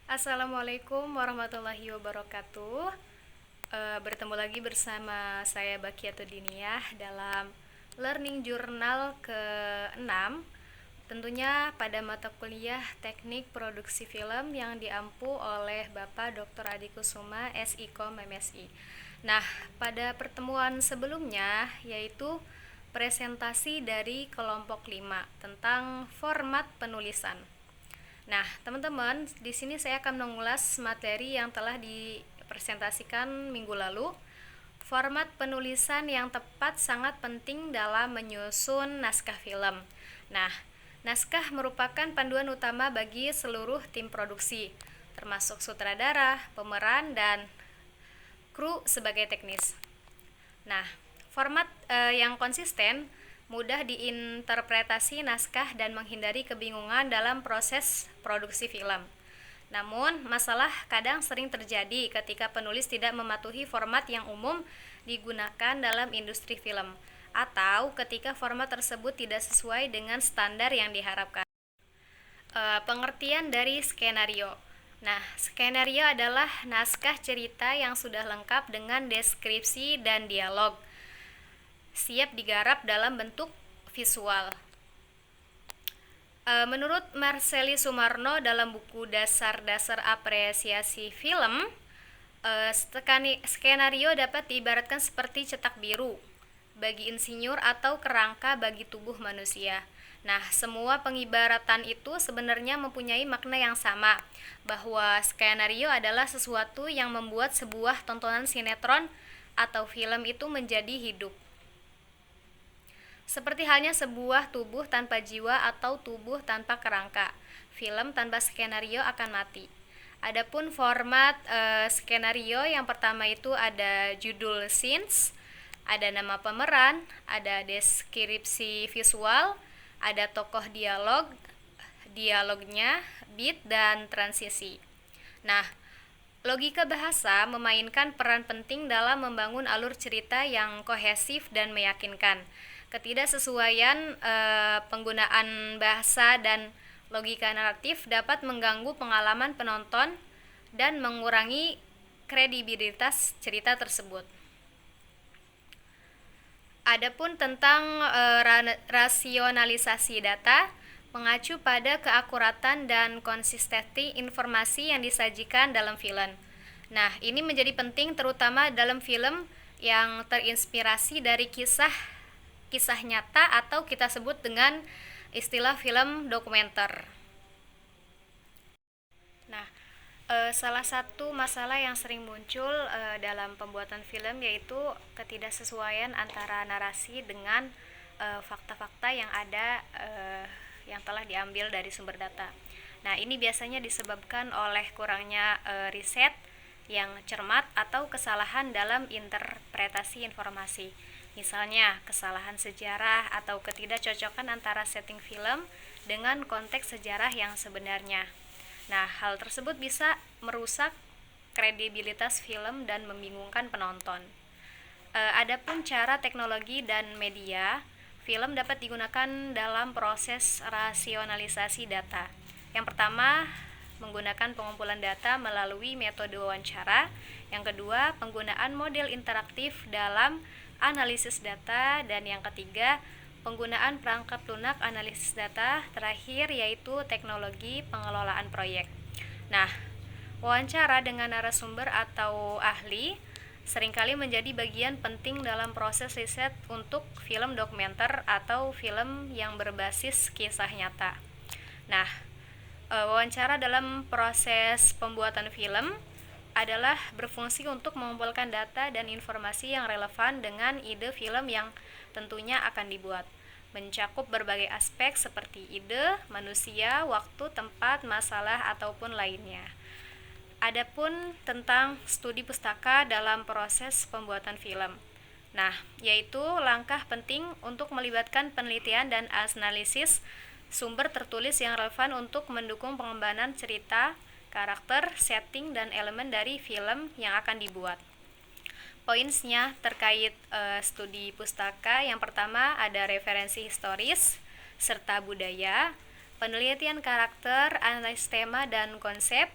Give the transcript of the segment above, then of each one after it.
Assalamualaikum warahmatullahi wabarakatuh. Bertemu lagi bersama saya Bakiatuddiniyah dalam Learning Journal ke-6. Tentunya pada mata kuliah Teknik Produksi Film yang diampu oleh Bapak Dr. Adi Kusuma, SIKOM MSI. Nah, pada pertemuan sebelumnya yaitu presentasi dari kelompok 5 tentang format penulisan. Nah, teman-teman, di sini saya akan mengulas materi yang telah dipresentasikan minggu lalu. Format penulisan yang tepat sangat penting dalam menyusun naskah film. Nah, naskah merupakan panduan utama bagi seluruh tim produksi, termasuk sutradara, pemeran, dan kru sebagai teknis. Nah, format yang konsisten, mudah diinterpretasi naskah dan menghindari kebingungan dalam proses produksi film. Namun, masalah kadang sering terjadi ketika penulis tidak mematuhi format yang umum digunakan dalam industri film, atau ketika format tersebut tidak sesuai dengan standar yang diharapkan. Pengertian dari skenario. Nah, skenario adalah naskah cerita yang sudah lengkap dengan deskripsi dan dialog, siap digarap dalam bentuk visual. Menurut Marceli Sumarno dalam buku Dasar-Dasar Apresiasi Film, skenario dapat diibaratkan seperti cetak biru bagi insinyur atau kerangka bagi tubuh manusia. Nah, semua pengibaratan itu sebenarnya mempunyai makna yang sama, bahwa skenario adalah sesuatu yang membuat sebuah tontonan sinetron atau film itu menjadi hidup. Seperti halnya sebuah tubuh tanpa jiwa atau tubuh tanpa kerangka, film tanpa skenario akan mati. Adapun format skenario yang pertama itu ada judul scenes, ada nama pemeran, ada deskripsi visual, ada tokoh dialognya, beat, dan transisi. Nah, logika bahasa memainkan peran penting dalam membangun alur cerita yang kohesif dan meyakinkan. Ketidaksesuaian penggunaan bahasa dan logika naratif dapat mengganggu pengalaman penonton dan mengurangi kredibilitas cerita tersebut. Adapun tentang rasionalisasi data, mengacu pada keakuratan dan konsistensi informasi yang disajikan dalam film. Nah, ini menjadi penting terutama dalam film yang terinspirasi dari kisah nyata atau kita sebut dengan istilah film dokumenter. Nah, salah satu masalah yang sering muncul dalam pembuatan film yaitu ketidaksesuaian antara narasi dengan fakta-fakta yang ada yang telah diambil dari sumber data. Nah, ini biasanya disebabkan oleh kurangnya riset yang cermat atau kesalahan dalam interpretasi informasi. Misalnya, kesalahan sejarah atau ketidakcocokan antara setting film dengan konteks sejarah yang sebenarnya. Nah, hal tersebut bisa merusak kredibilitas film dan membingungkan penonton. Adapun cara teknologi dan media, film dapat digunakan dalam proses rasionalisasi data. Yang pertama, menggunakan pengumpulan data melalui metode wawancara. Yang kedua, penggunaan model interaktif dalam analisis data. Dan yang ketiga, penggunaan perangkat lunak analisis data. Terakhir yaitu teknologi pengelolaan proyek. Nah, wawancara dengan narasumber atau ahli seringkali menjadi bagian penting dalam proses riset untuk film dokumenter atau film yang berbasis kisah nyata. Nah, wawancara dalam proses pembuatan film adalah berfungsi untuk mengumpulkan data dan informasi yang relevan dengan ide film yang tentunya akan dibuat, mencakup berbagai aspek seperti ide, manusia, waktu, tempat, masalah, ataupun lainnya. Adapun tentang studi pustaka dalam proses pembuatan film. Nah, yaitu langkah penting untuk melibatkan penelitian dan analisis sumber tertulis yang relevan untuk mendukung pengembangan cerita, karakter, setting, dan elemen dari film yang akan dibuat. Poinnya terkait studi pustaka, yang pertama ada referensi historis serta budaya, penelitian karakter, analisis tema dan konsep,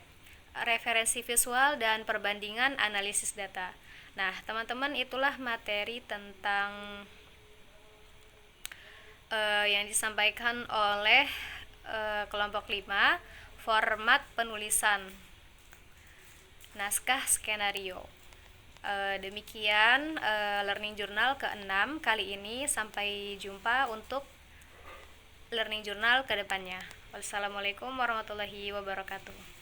referensi visual, dan perbandingan analisis data. Nah, teman-teman, itulah materi tentang yang disampaikan oleh kelompok 5, format penulisan naskah skenario. Demikian learning journal ke-6 kali ini. Sampai jumpa untuk learning journal ke depannya. Wassalamualaikum warahmatullahi wabarakatuh.